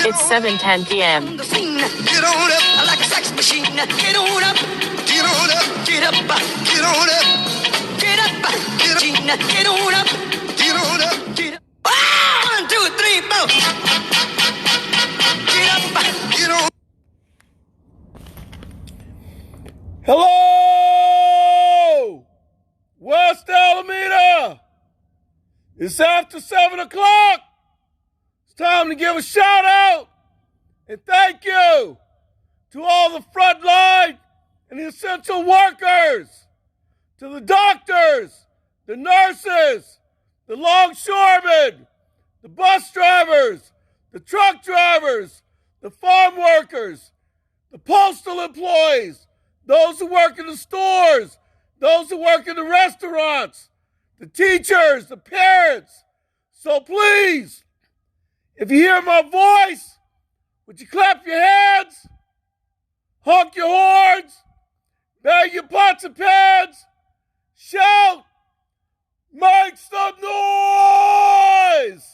It's 7:10 p.m. Get on up like a sex machine. Get on up. Get on up. Get up. Get on up. Get up. Get on up. Get on up. Get up. 1, 2, 3, 4. Get up. Get on. Hello, West Alameda. It's after 7 o'clock. It's time to give a shout out and thank you to all the frontline and the essential workers, to the doctors, the nurses, the longshoremen, the bus drivers, the truck drivers, the farm workers, the postal employees, those who work in the stores, those who work in the restaurants, the teachers, the parents. So please, if you hear my voice, would you clap your hands, honk your horns, bang your pots and pans, shout, make some noise!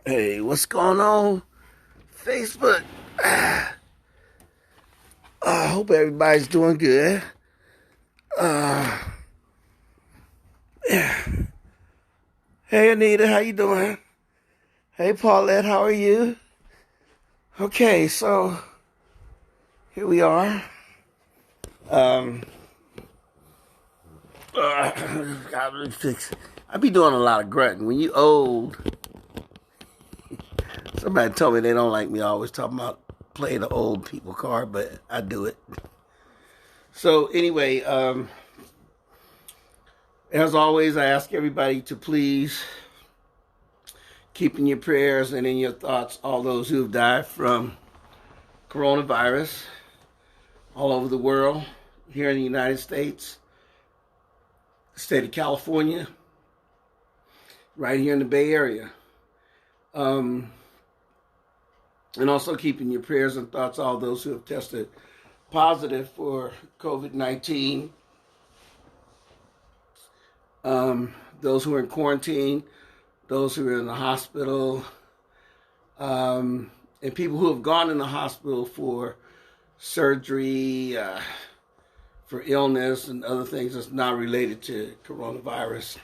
Hey, what's going on? Facebook. I hope everybody's doing good. Yeah. Hey, Anita, how you doing? Hey, Paulette, how are you? Okay, so here we are. Gotta fix it. I be doing a lot of grunting. When you old, somebody told me they don't like me always talking about playing the old people card, but I do it. So anyway, as always, I ask everybody to please keep in your prayers and in your thoughts all those who have died from coronavirus all over the world, here in the United States, the state of California, right here in the Bay Area. And also keep in your prayers and thoughts all those who have tested positive for COVID-19. Those who are in quarantine, those who are in the hospital, and people who have gone in the hospital for surgery, for illness and other things that's not related to coronavirus.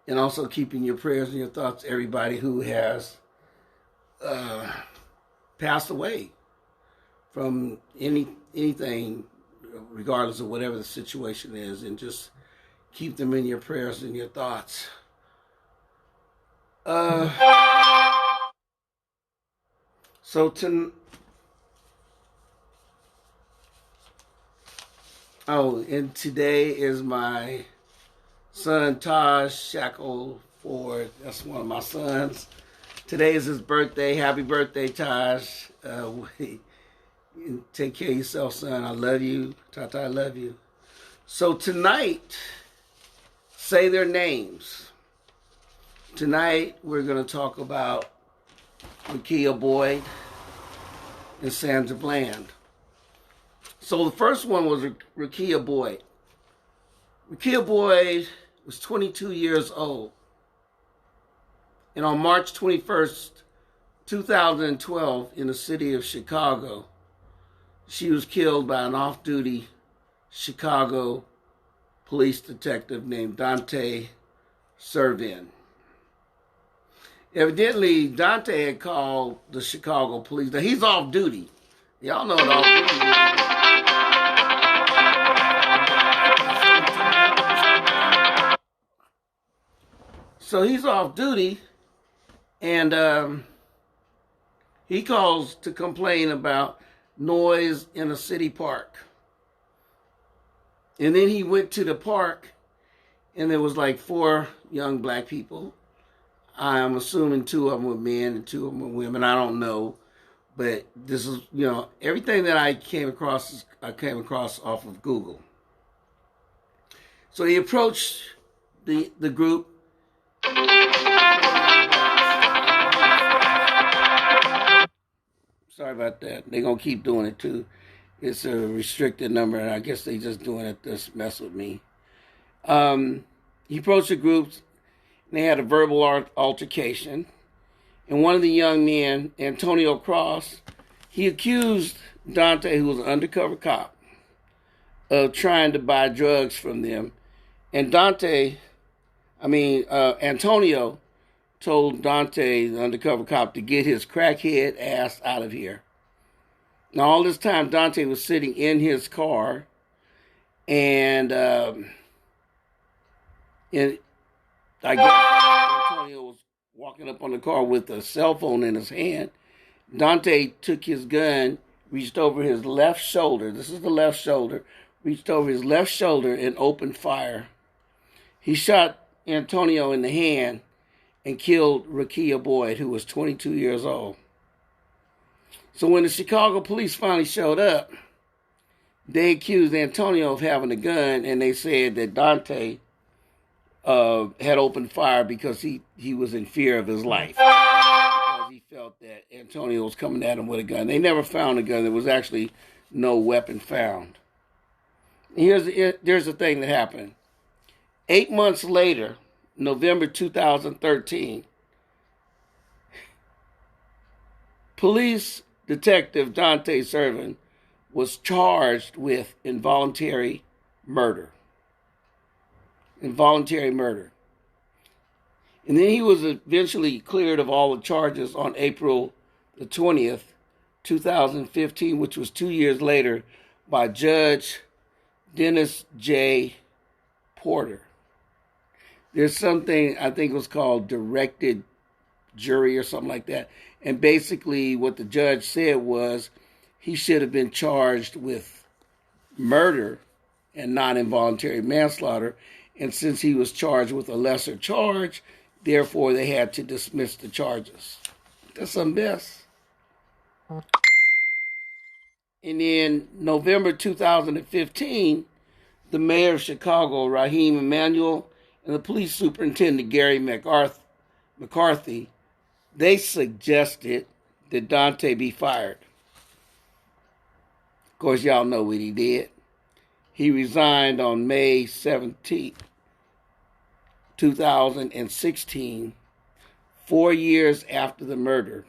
And also keeping your prayers and your thoughts everybody who has passed away from anything, regardless of whatever the situation is, and just keep them in your prayers and your thoughts. And today is my son Taj Shackleford. That's one of my sons. Today is his birthday. Happy birthday, Taj. Take care of yourself, son. I love you. Tata, I love you. So tonight, say their names. Tonight, we're going to talk about REKIA BOYD and Sandra Bland. So the first one was REKIA BOYD. REKIA BOYD was 22 years old. And on March 21st, 2012, in the city of Chicago, she was killed by an off-duty Chicago police detective named Dante Servin. Evidently, Dante had called the Chicago police. Now, he's off duty. Y'all know what off duty is. So he's off duty, and he calls to complain about noise in a city park. And then he went to the park, and there was like 4 young black people. I'm assuming 2 of them were men and 2 of them were women. I don't know. But this is, everything that I came across off of Google. So he approached the group. Sorry about that. They're going to keep doing it, too. It's a restricted number, and I guess they just doing it to mess with me. He approached the groups, and they had a verbal altercation. And one of the young men, Antonio Cross, he accused Dante, who was an undercover cop, of trying to buy drugs from them. And Antonio told Dante, the undercover cop, to get his crackhead ass out of here. Now, all this time, Dante was sitting in his car, and I guess Antonio was walking up on the car with a cell phone in his hand. Dante took his gun, reached over his left shoulder. This is the left shoulder. Reached over his left shoulder and opened fire. He shot Antonio in the hand and killed REKIA Boyd, who was 22 years old. So when the Chicago police finally showed up, they accused Antonio of having a gun, and they said that Dante had opened fire because he was in fear of his life. Because he felt that Antonio was coming at him with a gun. They never found a gun. There was actually no weapon found. There's the thing that happened. 8 months later, November 2013, police detective Dante Servin was charged with involuntary murder. Involuntary murder. And then he was eventually cleared of all the charges on April the 20th, 2015, which was 2 years later, by Judge Dennis J. Porter. There's something, I think it was called directed jury or something like that. And basically what the judge said was he should have been charged with murder and not involuntary manslaughter. And since he was charged with a lesser charge, therefore they had to dismiss the charges. That's some mess. And in November 2015, the mayor of Chicago, Raheem Emanuel, and the police superintendent, Gary McCarthy, they suggested that Dante be fired. Of course, y'all know what he did. He resigned on May 17th, 2016, 4 years after the murder,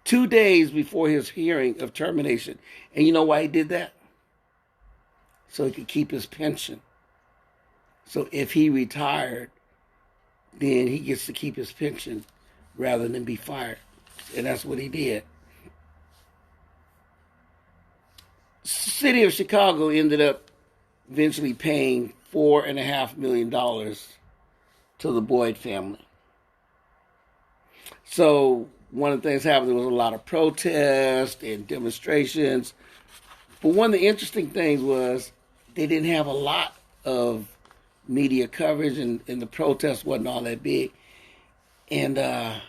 2 days before his hearing of termination. And you know why he did that? So he could keep his pension. So if he retired, then he gets to keep his pension rather than be fired. And that's what he did. City of Chicago ended up eventually paying $4.5 million to the Boyd family. So one of the things happened, there was a lot of protests and demonstrations. But one of the interesting things was they didn't have a lot of media coverage, and the protest wasn't all that big. And it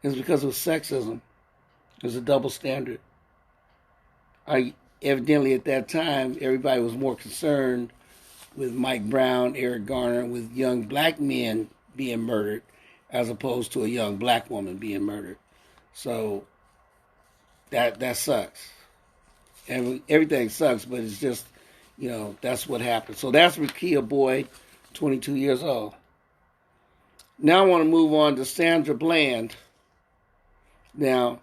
was because of sexism. It was a double standard. Evidently at that time, everybody was more concerned with Mike Brown, Eric Garner, with young black men being murdered as opposed to a young black woman being murdered. So that sucks. Everything sucks, but it's just, that's what happened. So that's REKIA Boyd, 22 years old. Now I want to move on to Sandra Bland. Now,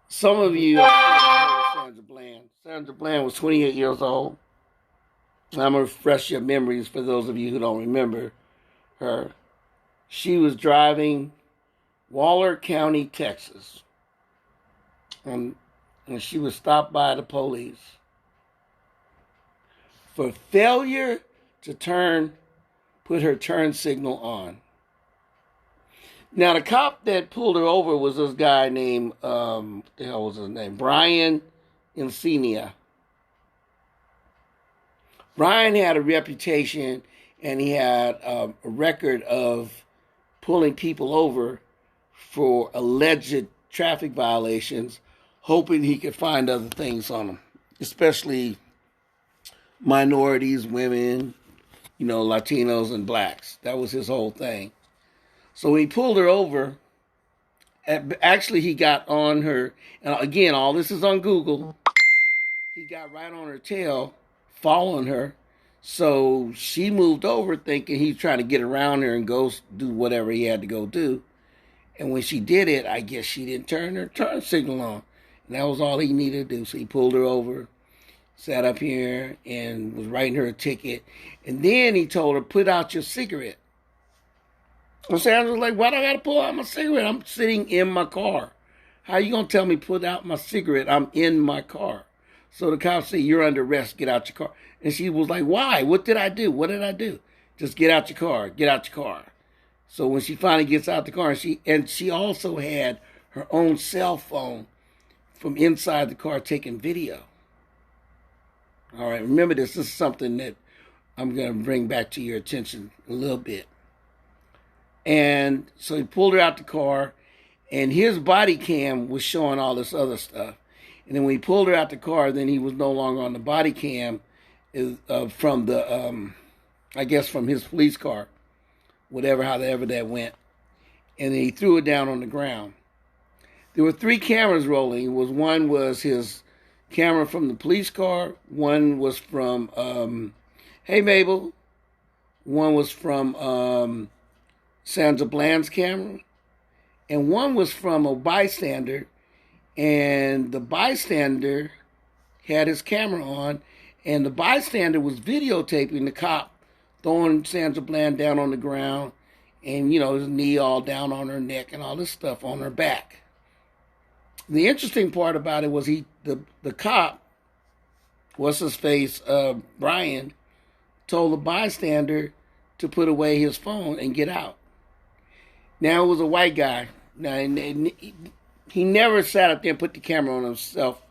some of you have heard of Sandra Bland. Sandra Bland was 28 years old. I'm going to refresh your memories for those of you who don't remember her. She was driving Waller County, Texas. And she was stopped by the police for failure to put her turn signal on. Now, the cop that pulled her over was this guy named, what the hell was his name? Brian Encina. Brian had a reputation, and he had a record of pulling people over for alleged traffic violations, hoping he could find other things on them, especially minorities, women, Latinos and blacks. That was his whole thing. So when he pulled her over Actually, he got on her, and again, all this is on Google. He got right on her tail, following her. So she moved over thinking he's trying to get around her and go do whatever he had to go do. And when she did it, I guess she didn't turn her turn signal on. And that was all he needed to do. So he pulled her over, sat up here, and was writing her a ticket. And then he told her, put out your cigarette. And Sandra was like, why do I got to pull out my cigarette? I'm sitting in my car. How you going to tell me put out my cigarette? I'm in my car. So the cops say, you're under arrest. Get out your car. And she was like, why? What did I do? What did I do? Just get out your car. Get out your car. So when she finally gets out the car, she also had her own cell phone from inside the car taking video. All right, remember this. This is something that I'm going to bring back to your attention a little bit. And so he pulled her out the car, and his body cam was showing all this other stuff. And then when he pulled her out the car, then he was no longer on the body cam from the, I guess from his police car, however that went. And then he threw it down on the ground. There were 3 cameras rolling. One was his camera from the police car. One was from, hey Mabel. One was from Sandra Bland's camera. And one was from a bystander. And the bystander had his camera on. And the bystander was videotaping the cop throwing Sandra Bland down on the ground. And, his knee all down on her neck and all this stuff on her back. The interesting part about it was the cop, what's his face, Brian, told the bystander to put away his phone and get out. Now, it was a white guy. Now, he never sat up there and put the camera on himself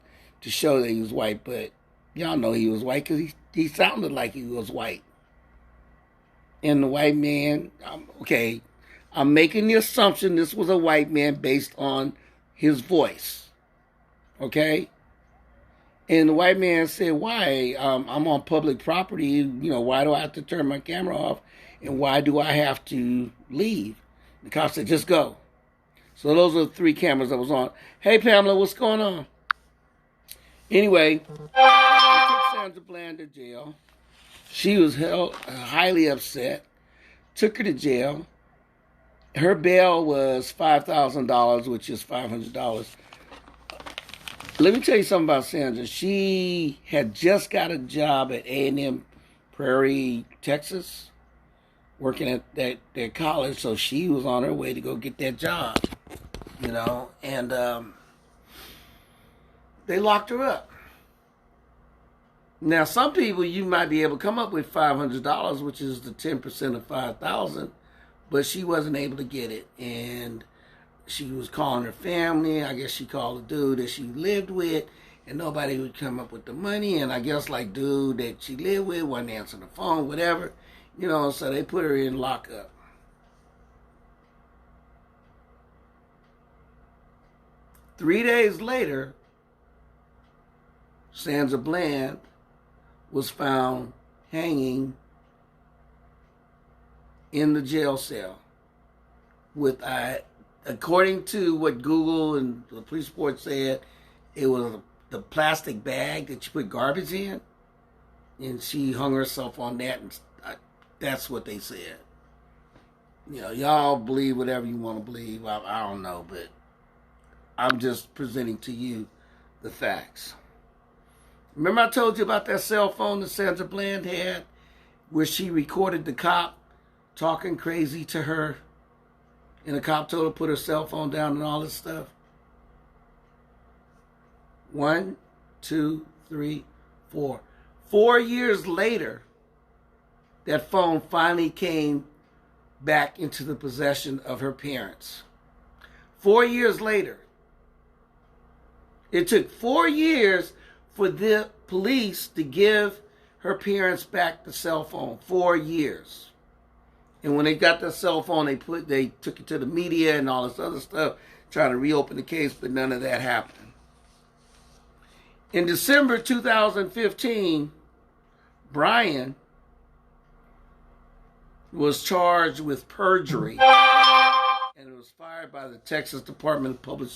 to show that he was white, but y'all know he was white because he sounded like he was white. And the white man, I'm making the assumption this was a white man based on his voice, okay? And the white man said, why? I'm on public property, why do I have to turn my camera off? And why do I have to leave? The cop said, just go. So those are the 3 cameras that was on. Hey, Pamela, what's going on? Anyway, they took Sandra Bland to jail. She was highly upset, took her to jail. Her bail was $5,000, which is $500. Let me tell you something about Sandra. She had just got a job at A&M Prairie, Texas, working at that college, so she was on her way to go get that job, and they locked her up. Now, some people, you might be able to come up with $500, which is the 10% of $5,000, but she wasn't able to get it, and she was calling her family. I guess she called a dude that she lived with, and nobody would come up with the money, and I guess dude that she lived with wasn't answering the phone, whatever, so they put her in lockup. Three days later, Sandra Bland was found hanging in the jail cell with, according to what Google and the police report said, it was the plastic bag that you put garbage in, and she hung herself on that, and that's what they said. Y'all believe whatever you want to believe. I don't know, but I'm just presenting to you the facts. Remember I told you about that cell phone that Sandra Bland had where she recorded the cop talking crazy to her, and the cop told her to put her cell phone down and all this stuff? 1, 2, 3, 4. 4 years later, that phone finally came back into the possession of her parents. 4 years later. It took 4 years for the police to give her parents back the cell phone. 4 years. And when they got the cell phone, they took it to the media and all this other stuff, trying to reopen the case, but none of that happened. In December 2015, Brian was charged with perjury and it was fired by the Texas Department of Public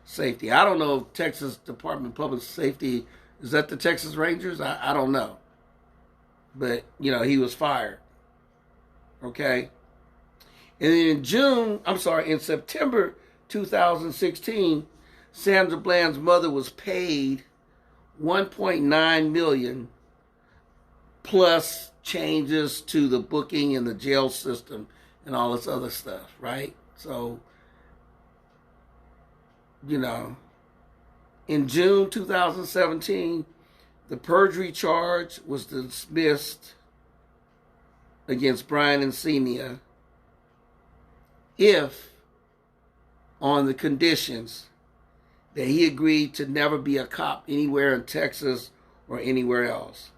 Safety. I don't know if Texas Department of Public Safety, is that the Texas Rangers? I don't know. But, he was fired. Okay? And then in September 2016, Sandra Bland's mother was paid $1.9 million plus changes to the booking and the jail system and all this other stuff, right? So, in June 2017, the perjury charge was dismissed against Brian Encina if on the conditions that he agreed to never be a cop anywhere in Texas or anywhere else.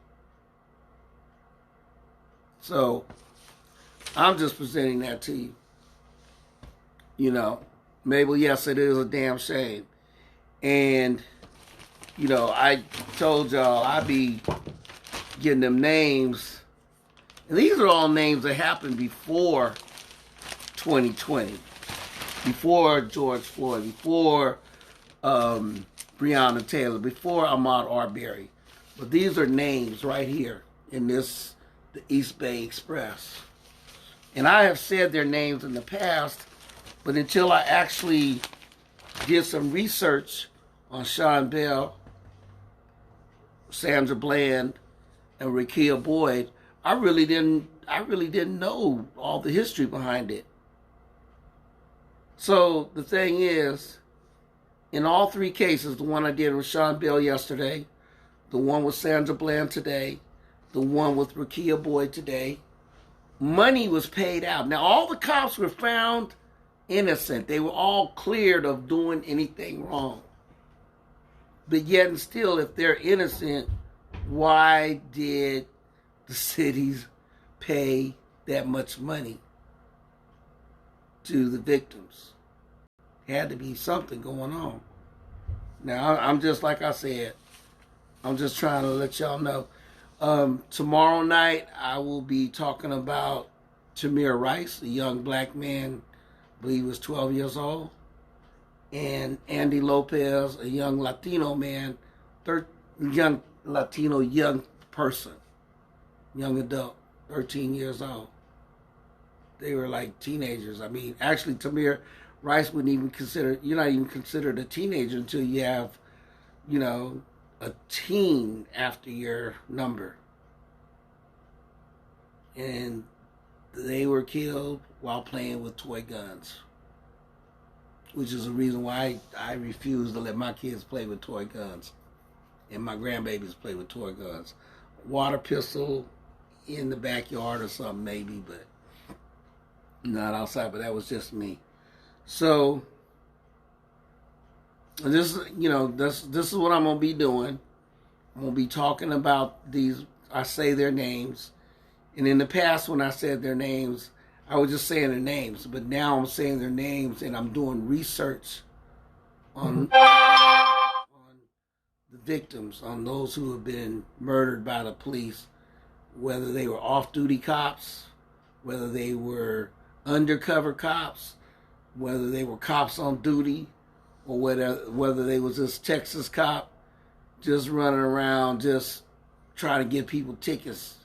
So, I'm just presenting that to you. Mabel, yes, it is a damn shame. And, I told y'all I'd be getting them names. And these are all names that happened before 2020. Before George Floyd. Before Breonna Taylor. Before Ahmaud Arbery. But these are names right here in the East Bay Express. And I have said their names in the past, but until I actually did some research on Sean Bell, Sandra Bland, and REKIA BOYD, I really didn't know all the history behind it. So the thing is, in all three cases, the one I did with Sean Bell yesterday, the one with Sandra Bland today, the one with REKIA BOYD today, money was paid out. Now, all the cops were found innocent. They were all cleared of doing anything wrong. But yet and still, if they're innocent, why did the cities pay that much money to the victims? Had to be something going on. Now, I'm just, like I said, I'm just trying to let y'all know. Tomorrow night, I will be talking about Tamir Rice, a young black man, I believe he was 12 years old, and Andy Lopez, a young Latino man, young person, young adult, 13 years old. They were like teenagers. I mean, actually, Tamir Rice you're not even considered a teenager until you have, a teen after your number. And they were killed while playing with toy guns, which is the reason why I refuse to let my kids play with toy guns and my grandbabies play with toy guns. Water pistol in the backyard or something maybe, but not outside. But that was just me. So this is what I'm going to be doing. I'm going to be talking about these. I say their names. And in the past, when I said their names, I was just saying their names. But now I'm saying their names, and I'm doing research on the victims, on those who have been murdered by the police, whether they were off-duty cops, whether they were undercover cops, whether they were cops on duty, or whether they was this Texas cop just running around just trying to give people tickets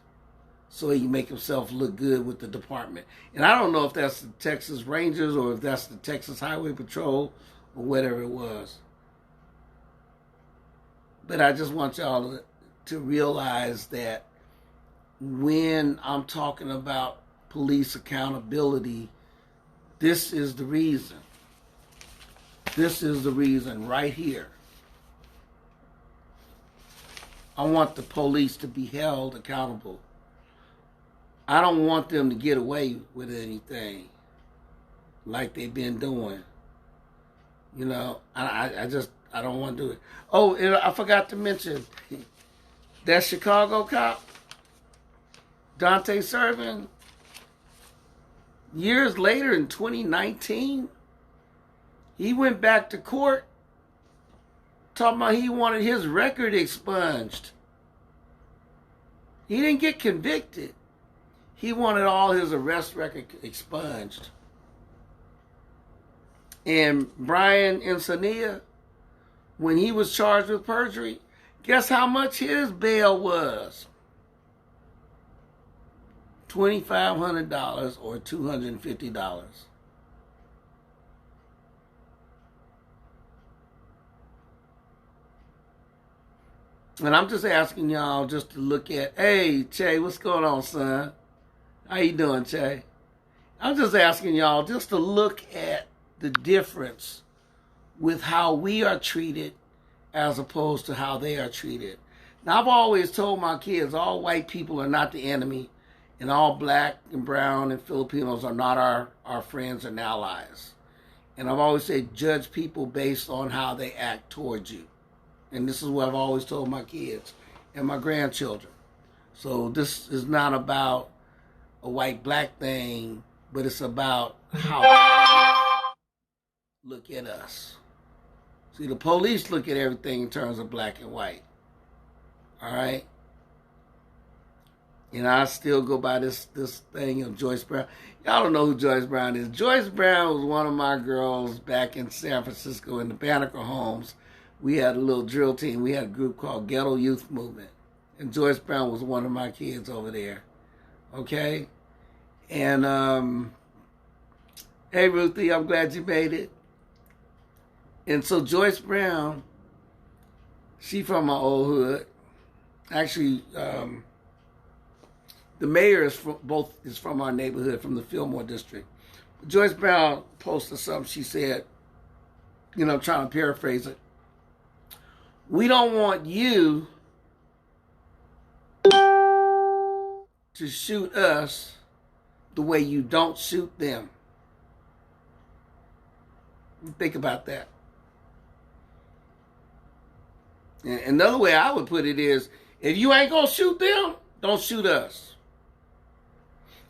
so he can make himself look good with the department. And I don't know if that's the Texas Rangers or if that's the Texas Highway Patrol or whatever it was. But I just want y'all to realize that when I'm talking about police accountability, this is the reason. This is the reason right here. I want the police to be held accountable. I don't want them to get away with anything like they've been doing. I don't want to do it. Oh, and I forgot to mention that Chicago cop, Dante Servin, years later in 2019, he went back to court talking about he wanted his record expunged. He didn't get convicted. He wanted all his arrest record expunged. And Brian Encinitas, when he was charged with perjury, guess how much his bail was? $2,500 or $250. And I'm just asking y'all just to look at, hey, Che, what's going on, son? How you doing, Che? I'm just asking y'all just to look at the difference with how we are treated as opposed to how they are treated. Now, I've always told my kids all white people are not the enemy, and all black and brown and Filipinos are not our friends and allies. And I've always said judge people based on how they act towards you. And this is what I've always told my kids and my grandchildren. So this is not about a white-black thing, but it's about how look at us. See, the police look at everything in terms of black and white. All right? And I still go by this thing of Joyce Brown. Y'all don't know who Joyce Brown is. Joyce Brown was one of my girls back in San Francisco in the Banneker homes. We had a little drill team. We had a group called Ghetto Youth Movement. And Joyce Brown was one of my kids over there. Okay? And, hey, Ruthie, I'm glad you made it. And so Joyce Brown, she from my old hood. Actually, the mayor is from our neighborhood, from the Fillmore district. Joyce Brown posted something. She said, I'm trying to paraphrase it. We don't want you to shoot us the way you don't shoot them. Think about that. And another way I would put it is, if you ain't going to shoot them, don't shoot us.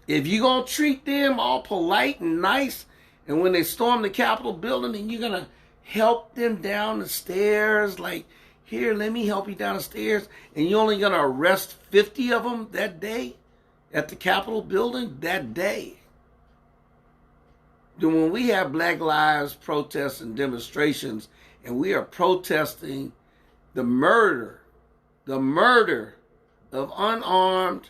If you're going to treat them all polite and nice, and when they storm the Capitol building, and you're going to help them down the stairs, like, here, let me help you down the stairs, and you're only going to arrest 50 of them that day at the Capitol building that day. Then when we have Black Lives protests and demonstrations, and we are protesting the murder of unarmed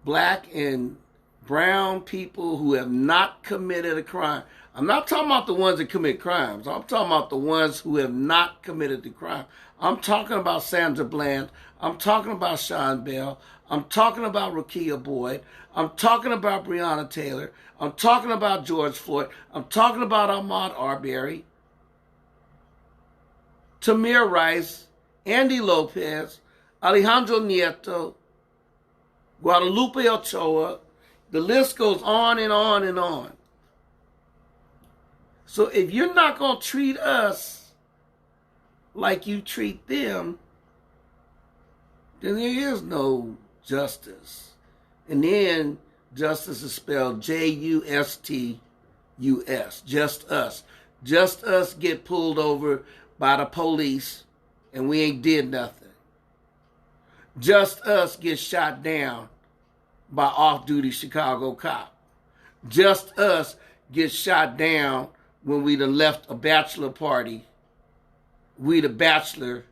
black and brown people who have not committed a crime. I'm not talking about the ones that commit crimes. I'm talking about the ones who have not committed the crime. I'm talking about Sandra Bland. I'm talking about Sean Bell. I'm talking about REKIA Boyd. I'm talking about Breonna Taylor. I'm talking about George Floyd. I'm talking about Ahmaud Arbery, Tamir Rice, Andy Lopez, Alejandro Nieto, Guadalupe Ochoa. The list goes on and on and on. So if you're not going to treat us like you treat them, then there is no justice. And then justice is spelled Justus. Just us. Just us get pulled over by the police and we ain't did nothing. Just us get shot down by off-duty Chicago cop. Just us get shot down when we done left a bachelor party. We the bachelor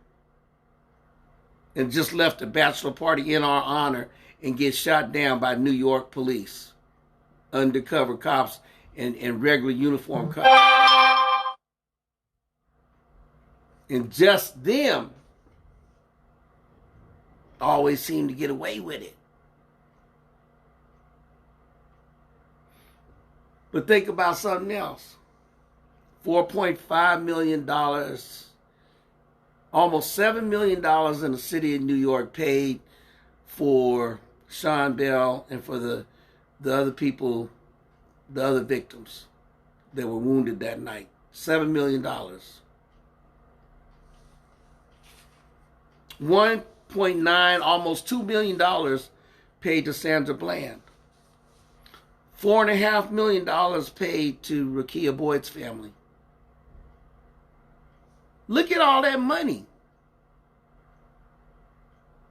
and just left a bachelor party in our honor and get shot down by New York police, undercover cops and regular uniform cops. And just them always seem to get away with it. But think about something else. $4.5 million, almost $7 million in the city of New York paid for Sean Bell and for the other people, the other victims that were wounded that night. $7 million. $1.9, almost $2 million paid to Sandra Bland. $4.5 million paid to REKIA Boyd's family. Look at all that money.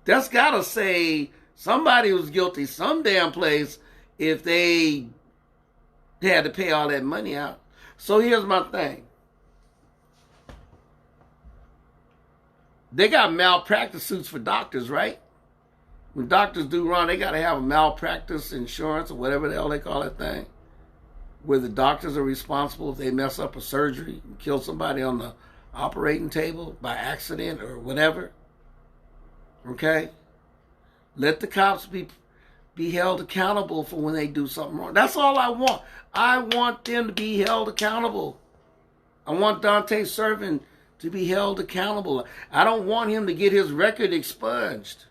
That's got to say somebody was guilty some damn place if they had to pay all that money out. So here's my thing. They got malpractice suits for doctors, right? When doctors do wrong, they got to have a malpractice insurance or whatever the hell they call that thing, where the doctors are responsible if they mess up a surgery and kill somebody on the operating table by accident or whatever. Okay? Let the cops be held accountable for when they do something wrong. That's all I want. I want them to be held accountable. I want Dante Servin to be held accountable. I don't want him to get his record expunged.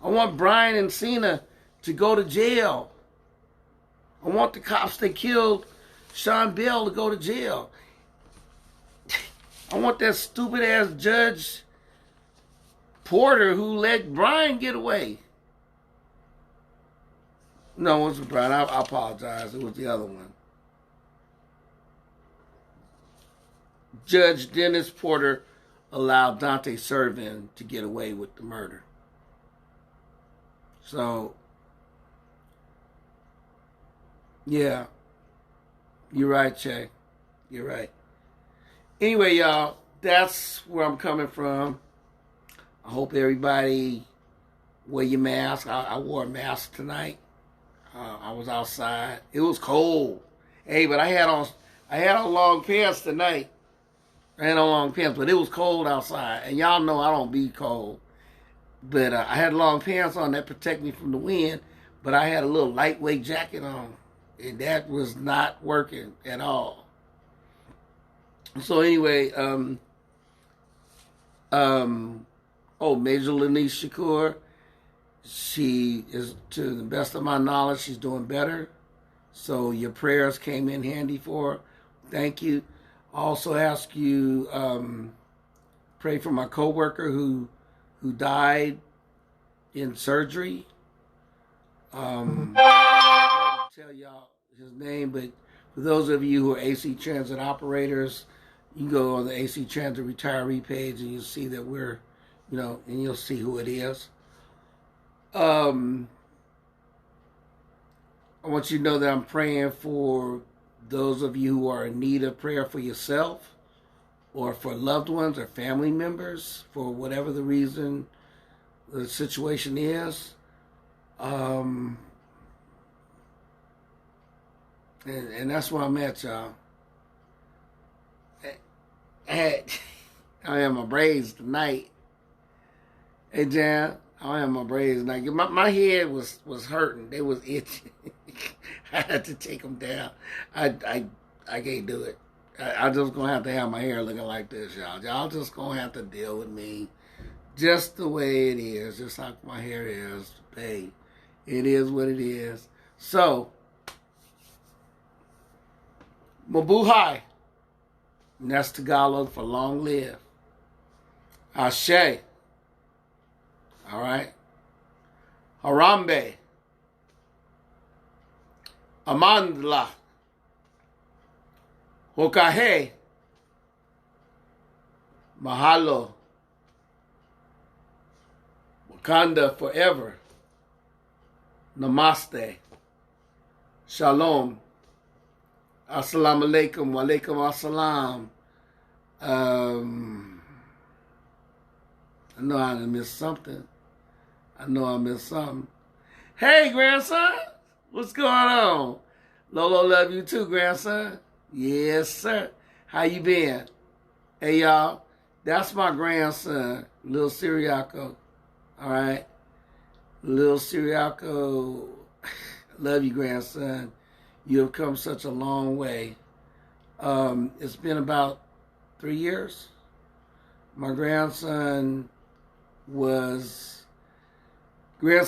I want Brian and Cena to go to jail. I want the cops that killed Sean Bell to go to jail. I want that stupid ass Judge Porter who let Brian get away. No, it wasn't Brian. I apologize. It was the other one. Judge Dennis Porter allowed Dante Servin to get away with the murder. So, yeah. You're right, Che. You're right. Anyway, y'all, that's where I'm coming from. I hope everybody wear your mask. I wore a mask tonight. I was outside. It was cold. Hey, but I had on long pants tonight. I had on long pants, but it was cold outside. And y'all know I don't be cold. But I had long pants on that protect me from the wind. But I had a little lightweight jacket on. And that was not working at all. So anyway, Major Lanice Shakur, she is, to the best of my knowledge, she's doing better. So your prayers came in handy for her. Thank you. Also ask you, pray for my coworker who died in surgery. I can't tell y'all his name, but for those of you who are AC Transit operators, you can go on the AC Transit retiree page and you'll see that we're, and you'll see who it is. I want you to know that I'm praying for those of you who are in need of prayer for yourself or for loved ones or family members for whatever the reason the situation is. And that's where I'm at, y'all. I am my braids tonight. Hey, Jan, I am my braids tonight. My head was hurting. They was itching. I had to take them down. I can't do it. I just gonna have to have my hair looking like this, y'all. Y'all just gonna have to deal with me just the way it is, just like my hair is. Hey, it is what it is. So, Mabuhay. And that's Tagalog for long live. Ashe. All right. Harambe. Amandla. Hokahe. Mahalo. Wakanda forever. Namaste. Shalom. Assalamu alaikum. Wa alaikum assalam. I know I missed something. Hey, grandson. What's going on? Lolo love you too, grandson. Yes, sir. How you been? Hey, y'all. That's my grandson, Lil Siriaco. All right? Lil Siriaco. Love you, grandson. You have come such a long way. It's been about 3 years. My grandson is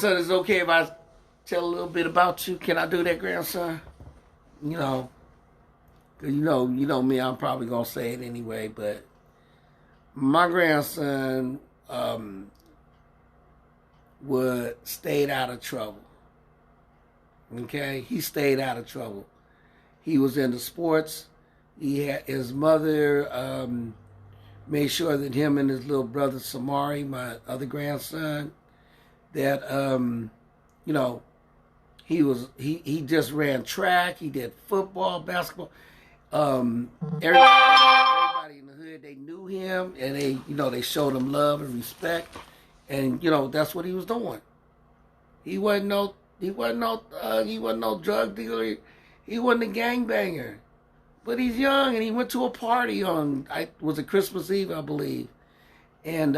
it okay if I tell a little bit about you? Can I do that, grandson? Cause you know me, I'm probably gonna say it anyway, but my grandson stayed out of trouble. Okay? He stayed out of trouble. He was into sports. He had his mother made sure that him and his little brother Samari, my other grandson, that he just ran track. He did football, basketball. Everybody in the hood, they knew him, and they showed him love and respect, and that's what he was doing. He wasn't no drug dealer. He wasn't a gangbanger, but he's young, and he went to a party was it Christmas Eve, I believe, and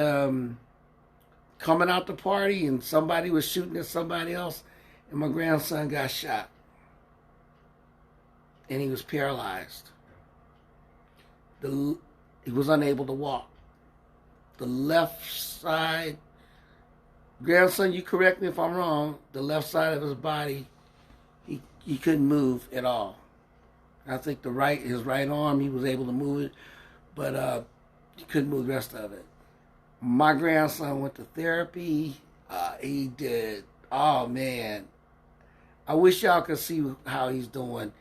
coming out the party, and somebody was shooting at somebody else, and my grandson got shot, and he was paralyzed. He was unable to walk. The left side, grandson, you correct me if I'm wrong, the left side of his body, he couldn't move at all. I think his right arm, he was able to move it, but he couldn't move the rest of it. My grandson went to therapy. He did. Oh man, I wish y'all could see how he's doing.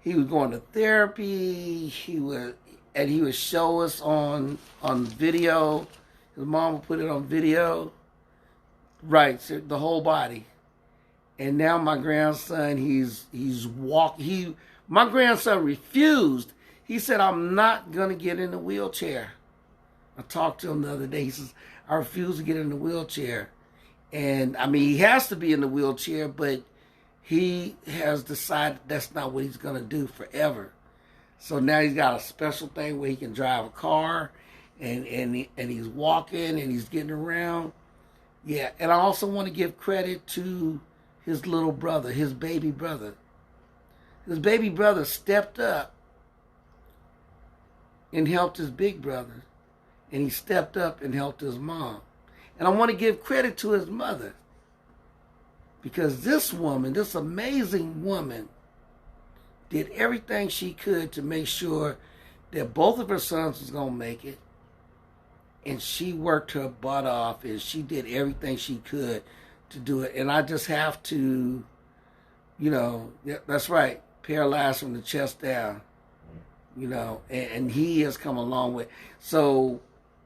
He was going to therapy. He would show us on video. His mom would put it on video. Right, so the whole body. And now my grandson, he's walking. My grandson refused. He said, "I'm not gonna get in the wheelchair." I talked to him the other day. He says, "I refuse to get in the wheelchair." And I mean, he has to be in the wheelchair, but he has decided that's not what he's going to do forever. So now he's got a special thing where he can drive a car, and he's walking, and he's getting around. Yeah, and I also want to give credit to his little brother, his baby brother. His baby brother stepped up and helped his big brother, and he stepped up and helped his mom. And I want to give credit to his mother, because this woman, this amazing woman, did everything she could to make sure that both of her sons was going to make it. And she worked her butt off, and she did everything she could to do it. And I just have to, that's right, paralyzed from the chest down, and he has come a long way. So,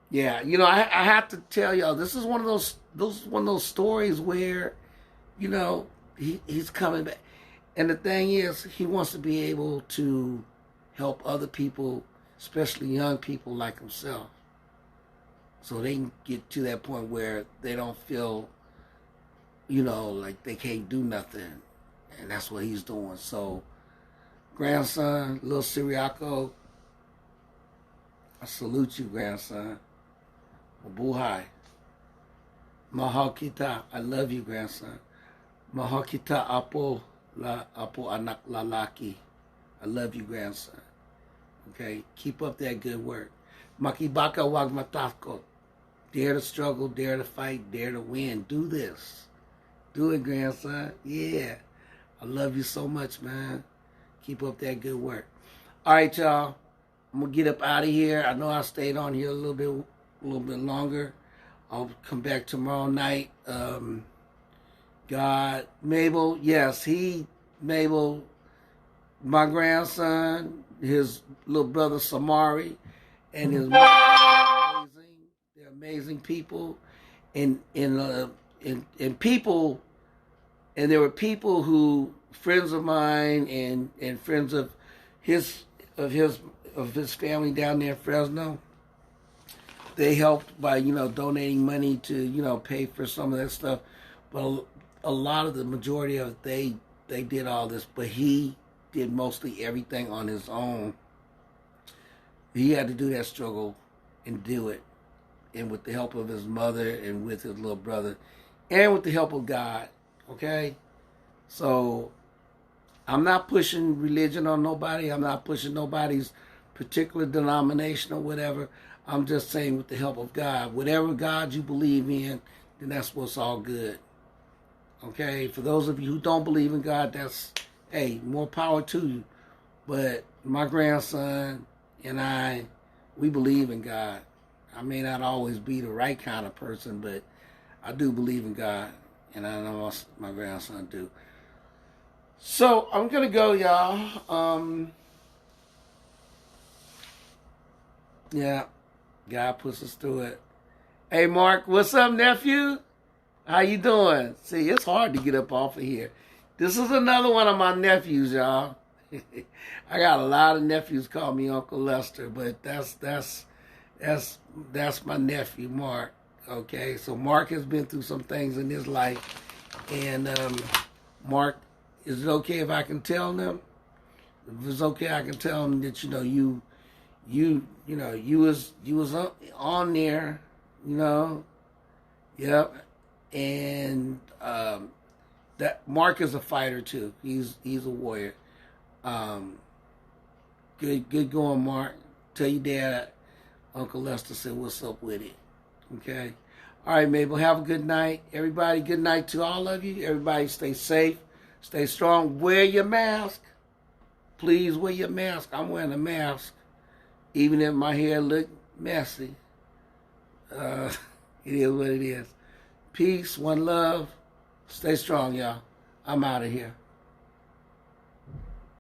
yeah, I have to tell y'all, this is one of those stories where, he's coming back. And the thing is, he wants to be able to help other people, especially young people like himself, so they can get to that point where they don't feel, like they can't do nothing. And that's what he's doing. So, grandson, little Siriaco, I salute you, grandson. Mabuhay. Mahal kita. I love you, grandson. Mahal kita apo anak lalaki. I love you, grandson. Okay? Keep up that good work. Makibaka wag matakot. Dare to struggle, dare to fight, dare to win. Do this. Do it, grandson. Yeah. I love you so much, man. Keep up that good work. All right, y'all. I'm going to get up out of here. I know I stayed on here a little bit longer. I'll come back tomorrow night. Mabel, yes, Mabel, my grandson, his little brother Samari, and his mother are amazing. They're amazing people, and people, and there were people who, friends of mine and friends of his family down there in Fresno. They helped by, donating money to, pay for some of that stuff. But a lot of the majority of it, they did all this. But he did mostly everything on his own. He had to do that struggle and do it. And with the help of his mother and with his little brother. And with the help of God. Okay? So, I'm not pushing religion on nobody. I'm not pushing nobody's particular denomination or whatever. I'm just saying with the help of God, whatever God you believe in, then that's what's all good. Okay? For those of you who don't believe in God, that's, hey, more power to you. But my grandson and I, we believe in God. I may not always be the right kind of person, but I do believe in God. And I know my grandson do. So, I'm going to go, y'all. Yeah. God puts us through it. Hey, Mark, what's up, nephew? How you doing? See, it's hard to get up off of here. This is another one of my nephews, y'all. I got a lot of nephews call me Uncle Lester, but that's my nephew Mark. Okay, so Mark has been through some things in his life, and Mark, is it okay if I can tell them? If it's okay, I can tell them that you was on there, yep, and that Mark is a fighter too. He's a warrior. Good going, Mark. Tell your dad Uncle Lester said what's up with it. Okay. All right, Mabel. Have a good night, everybody. Good night to all of you. Everybody, stay safe, stay strong. Wear your mask. Please wear your mask. I'm wearing a mask, even if my hair look messy. It is what it is. Peace, one love. Stay strong, y'all. I'm out of here.